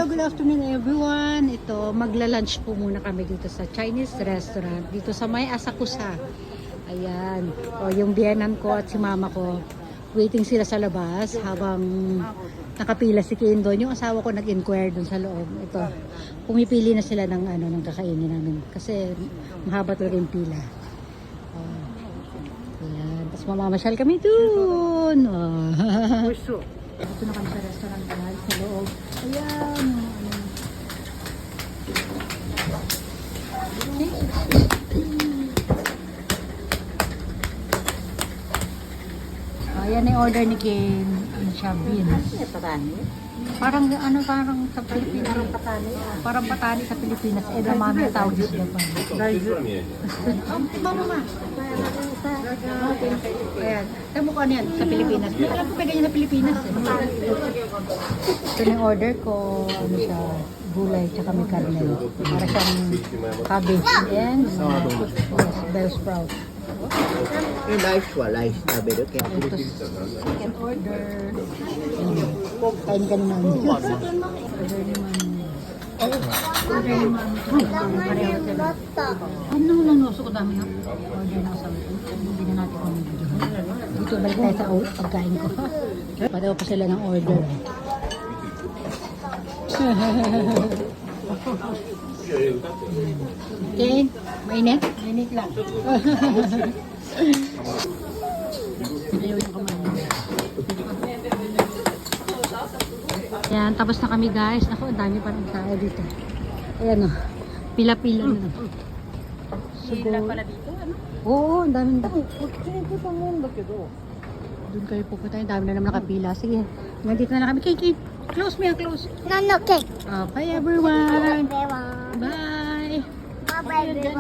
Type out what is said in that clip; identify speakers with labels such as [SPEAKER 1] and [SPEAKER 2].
[SPEAKER 1] Hello, good afternoon everyone. Ito, magla-lunch po muna kami dito sa Chinese restaurant. Dito sa May Asakusa. Ayan. O, yung biyenan ko at si mama ko. Waiting sila sa labas habang nakapila si Ken doon. Yung asawa ko nag-inquire doon sa loob. Ito, pumipili na sila ng, ng kakainin namin. Kasi mahaba talaga yung pila. Ayan. Tapos mamamasyal kami doon. Dito na kami sa restaurant guys, sa loob. Ayan. Ayan yung order ni Ken. Ano siya, beans. Parang sa Pilipinas. Parang patani sa Pilipinas. Edamame tawag sa Japan. Mama. Ayan. Tamo ko ano yan sa Pilipinas. May alam ko pa ganyan sa Pilipinas. Ito yung order ko. Ano siya, gulay tsaka may karne. Para siyang cabbage and bell sprout.
[SPEAKER 2] Live sabi doon.
[SPEAKER 1] Ito second order. Kain ka naman. Order ni mami. Order ni mami. Pareho sila. Ano lang nuso ko dami ha? Order na sa hindi na natin kung dito balik tayo sa pagkain ko. Pareho pa sila ng order. Okay, mainit? Mainit lang. Ayaw yung kumain. Ayan, tapos na kami guys. Ako, ang dami pa ng tao dito. Ayan o, pila-pila na. Pila pala dito, ano? Oo, ang daming tao. Doon kayo pupunta, ang dami na naman nakapila. Sige, nandito na kami. Kiki, close me, close.
[SPEAKER 3] No, cake.
[SPEAKER 1] Bye everyone.
[SPEAKER 3] Everyone.
[SPEAKER 1] Bye.
[SPEAKER 3] Bye, everyone.